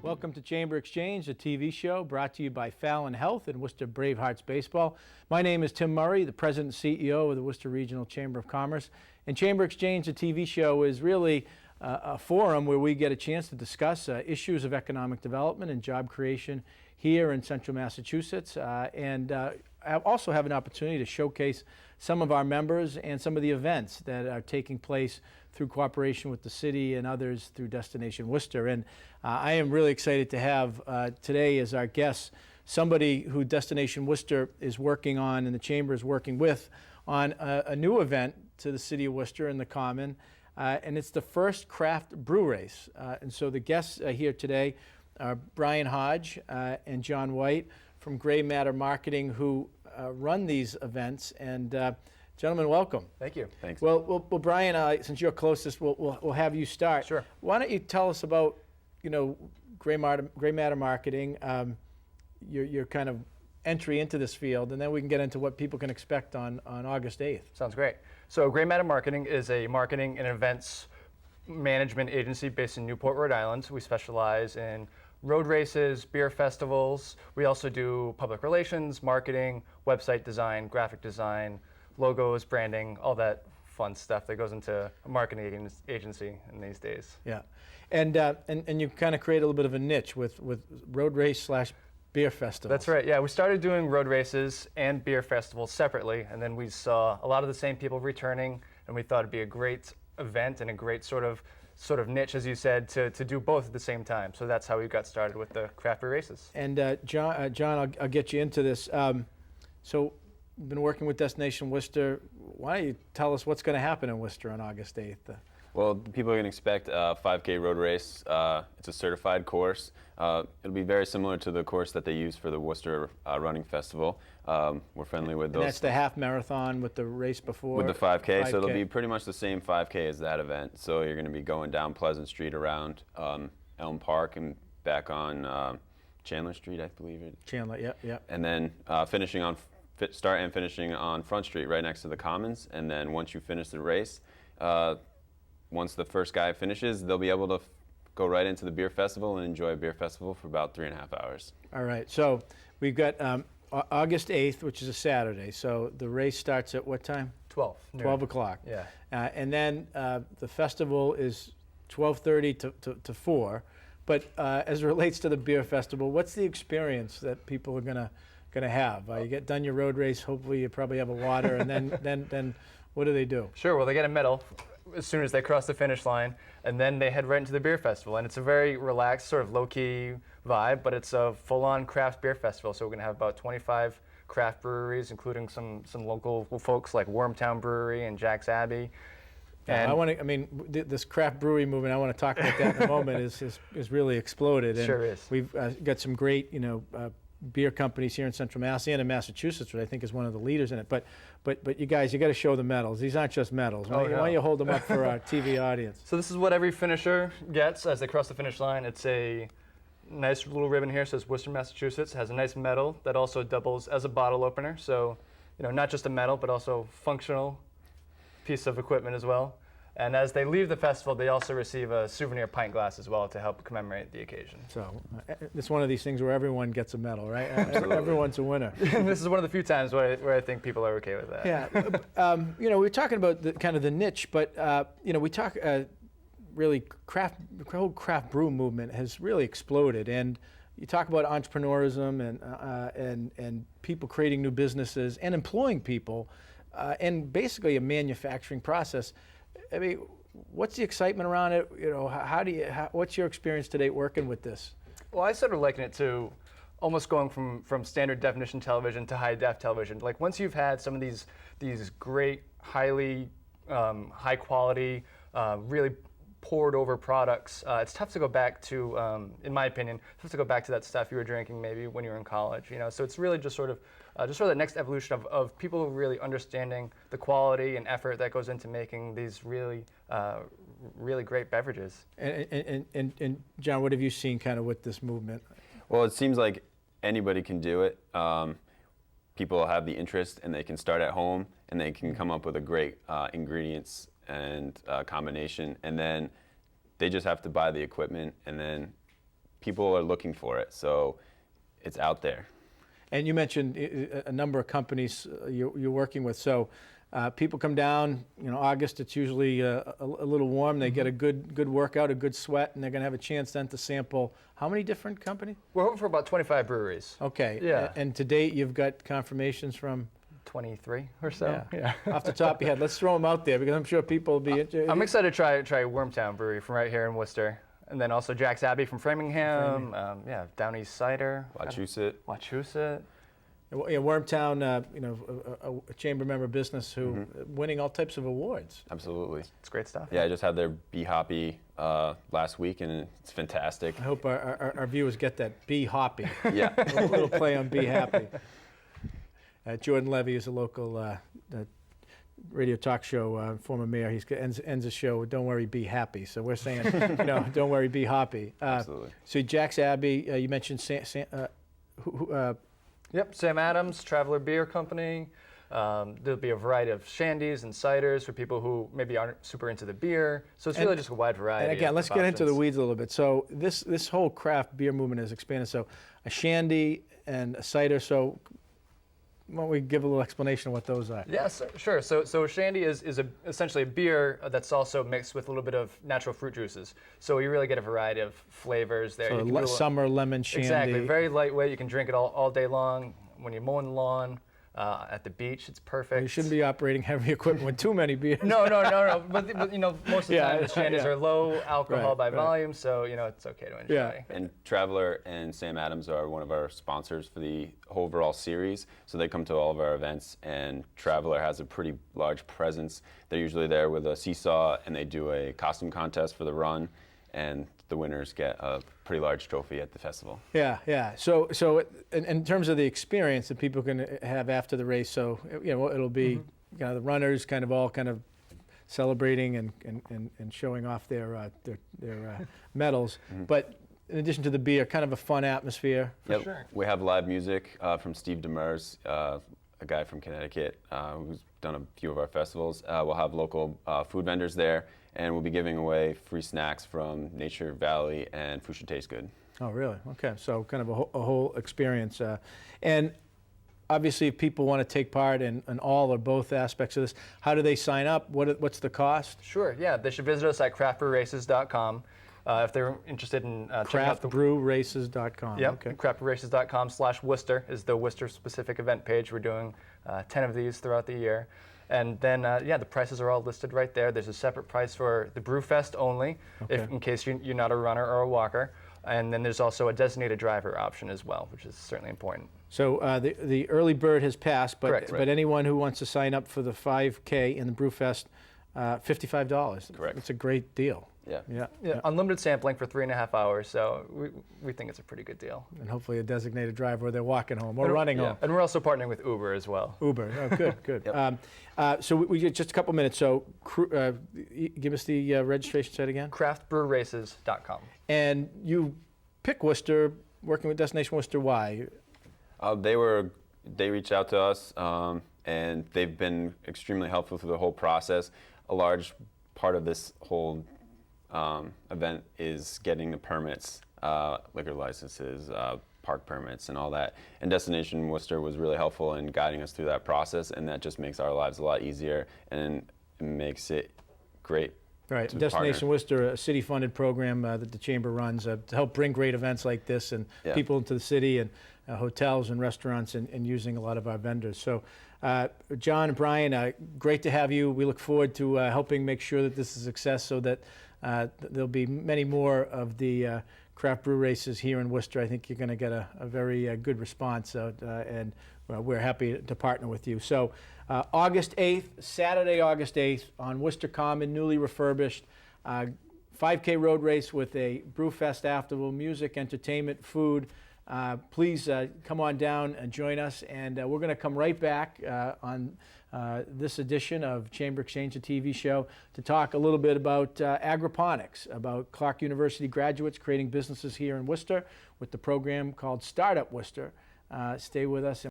Welcome to Chamber Exchange, a TV show brought to you by Fallon Health and Worcester Bravehearts Baseball. My name is Tim Murray, the President and CEO of the Worcester Regional Chamber of Commerce. And Chamber Exchange, the TV show, is really a forum where we get a chance to discuss issues of economic development and job creation here in central Massachusetts, and also have an opportunity to showcase some of our members and some of the events that are taking place through cooperation with the city and others through Destination Worcester. And I am really excited to have today as our guest somebody who Destination Worcester is working on and the Chamber is working with on a new event to the city of Worcester in the Common, and it's the first craft brew race. And so the guests here today are Brian Hodge and John White from Gray Matter Marketing, who run these events. And gentlemen, welcome. Thank you. Thanks. Well, Brian, since you're closest, we'll have you start. Sure. Why don't you tell us about, Gray Matter Marketing, your kind of entry into this field, and then we can get into what people can expect on August 8th. Sounds great. So Gray Matter Marketing is a marketing and events management agency based in Newport, Rhode Island. We specialize in road races, beer festivals. We also do public relations, marketing, website design, graphic design, logos, branding, all that fun stuff that goes into a marketing agency in these days. Yeah, and you kind of create a little bit of a niche with road race / beer festivals. That's right. Yeah, we started doing road races and beer festivals separately, and then we saw a lot of the same people returning, and we thought it'd be a great event and a great sort of niche, as you said, to do both at the same time. So that's how we got started with the craft beer races. And John, I'll get you into this. So we've been working with Destination Worcester. Why don't you tell us what's going to happen in Worcester on August 8th? Well, people are going to expect a 5K road race. It's a certified course. It'll be very similar to the course that they use for the Worcester Running Festival. We're friendly with those. And that's the half marathon with the race before? With the 5K, so it'll be pretty much the same 5K as that event. So you're going to be going down Pleasant Street around Elm Park and back on Chandler Street, I believe it. Chandler, yeah. And then start and finishing on Front Street right next to the Commons. And then once you finish the race, once the first guy finishes, they'll be able to go right into the beer festival and enjoy a beer festival for about 3.5 hours. All right, so we've got August 8th, which is a Saturday. So the race starts at what time? 12. 12 o'clock. Yeah. And then the festival is 12:30 to 4. But as it relates to the beer festival, what's the experience that people are gonna have? You get done your road race. Hopefully, you probably have a water, and then what do they do? Sure. Well, they get a medal as soon as they cross the finish line, and then they head right into the beer festival. And it's a very relaxed, sort of low-key vibe, but it's a full-on craft beer festival. So we're going to have about 25 craft breweries, including some local folks like Wormtown Brewery and Jack's Abbey. And this craft brewery movement, I want to talk about that in a moment, is really exploded. And sure is. We've got some great, beer companies here in Central Mass and in Massachusetts, which I think is one of the leaders in it. But you guys, you got to show the medals. These aren't just medals. Why don't you hold them up for our TV audience? So this is what every finisher gets as they cross the finish line. It's a nice little ribbon here, says Worcester, Massachusetts. It has a nice medal that also doubles as a bottle opener. So, not just a medal, but also functional piece of equipment as well. And as they leave the festival, they also receive a souvenir pint glass as well to help commemorate the occasion. So it's one of these things where everyone gets a medal, right? Everyone's a winner. This is one of the few times where I think people are okay with that. Yeah. We're talking about the niche, but we talk really the whole craft brew movement has really exploded, and you talk about entrepreneurism and people creating new businesses and employing people, and basically a manufacturing process. I mean, what's the excitement around it? What's your experience to date working with this? Well, I sort of liken it to almost going from standard definition television to high def television. Like once you've had some of these great, highly high quality, really poured over products, it's tough to go back to, in my opinion, tough to go back to that stuff you were drinking maybe when you were in college. So it's really just sort of the next evolution of people really understanding the quality and effort that goes into making these really great beverages. And John, what have you seen kind of with this movement? Well, it seems like anybody can do it. People have the interest, and they can start at home, and they can come up with a great ingredients and combination, and then they just have to buy the equipment, and then people are looking for it, so it's out there. And you mentioned a number of companies you're working with. So people come down, August, it's usually a little warm. They get a good workout, a good sweat, and they're going to have a chance then to sample how many different companies? We're hoping for about 25 breweries. Okay. Yeah. And to date, you've got confirmations from? 23 or so. Yeah. Off the top of your head, let's throw them out there because I'm sure people will be interested. I'm excited to try Wormtown Brewery from right here in Worcester. And then also Jack's Abbey from Framingham. Down East Cider. Wachusett. Yeah, Wormtown, a chamber member business who winning all types of awards. Absolutely. It's great stuff. Yeah, I just had their Be Hoppy last week, and it's fantastic. I hope our viewers get that. Be hoppy. Yeah. A little play on Be Happy. Jordan Levy is a local radio talk show former mayor. He ends the show with "Don't worry, be happy." So we're saying, don't worry, be hoppy. Absolutely. So Jack's Abbey, you mentioned Yep, Sam Adams, Traveler Beer Company. There'll be a variety of shandies and ciders for people who maybe aren't super into the beer. So it's really just a wide variety. And again, of let's get into the options. weeds a little bit. So this whole craft beer movement has expanded. So a shandy and a cider. So why don't we give a little explanation of what those are? Yes, sure. So shandy is essentially a beer that's also mixed with a little bit of natural fruit juices. So you really get a variety of flavors there. So You can do summer lemon shandy. Exactly, very lightweight. You can drink it all day long. When you're mowing the lawn, at the beach, it's perfect. You shouldn't be operating heavy equipment with too many beers. No. But most of the time the shandies are low alcohol by volume, so it's okay to enjoy. Yeah. And Traveler and Sam Adams are one of our sponsors for the overall series. So they come to all of our events, and Traveler has a pretty large presence. They're usually there with a seesaw, and they do a costume contest for the run, and the winners get a pretty large trophy at the festival. Yeah. So in terms of the experience that people can have after the race, so it'll be the runners all celebrating and showing off their medals, but in addition to the beer, kind of a fun atmosphere. Yep. Sure. We have live music from Steve Demers, a guy from Connecticut who's done a few of our festivals. We'll have local food vendors there, and we'll be giving away free snacks from Nature Valley and Food Should Taste Good. Oh, really? Okay, so kind of a whole experience. And obviously, if people want to take part in all or both aspects of this, how do they sign up? What's the cost? Sure, yeah. They should visit us at craftbrewraces.com if they're interested in checking out the craftbrewraces.com. Yep, Okay. craftbrewraces.com/Worcester is the Worcester-specific event page. We're doing 10 of these throughout the year. And then, the prices are all listed right there. There's a separate price for the Brewfest only, in case you're not a runner or a walker. And then there's also a designated driver option as well, which is certainly important. So the early bird has passed, but Correct. but anyone who wants to sign up for the 5K in the Brewfest, $55. Correct. It's a great deal. Yeah. Yeah, unlimited sampling for 3.5 hours, so we think it's a pretty good deal. And hopefully a designated driver, or they're walking home or running home. And we're also partnering with Uber as well. Uber. Oh, good. Yep. So we get just a couple minutes. So give us the registration site again. craftbrewraces.com. And you pick Worcester, working with Destination Worcester. Why? They reached out to us, and they've been extremely helpful through the whole process. A large part of this whole event is getting the permits, liquor licenses, park permits, and all that. And Destination Worcester was really helpful in guiding us through that process, and that just makes our lives a lot easier, and it makes it great. Right, to Destination partner. Worcester, a city-funded program that the Chamber runs to help bring great events like this and people into the city and hotels and restaurants and using a lot of our vendors. So, John and Brian, great to have you. We look forward to helping make sure that this is a success so that there'll be many more of the craft brew races here in Worcester. I think you're going to get a very good response, and we're happy to partner with you. So August 8th, Saturday, August 8th, on Worcester Common, newly refurbished, 5K road race with a Brewfest afterward, music, entertainment, food. Please come on down and join us, and we're going to come right back on this edition of Chamber Exchange, the TV show, to talk a little bit about agroponics, about Clark University graduates creating businesses here in Worcester with the program called Startup Worcester. Stay with us.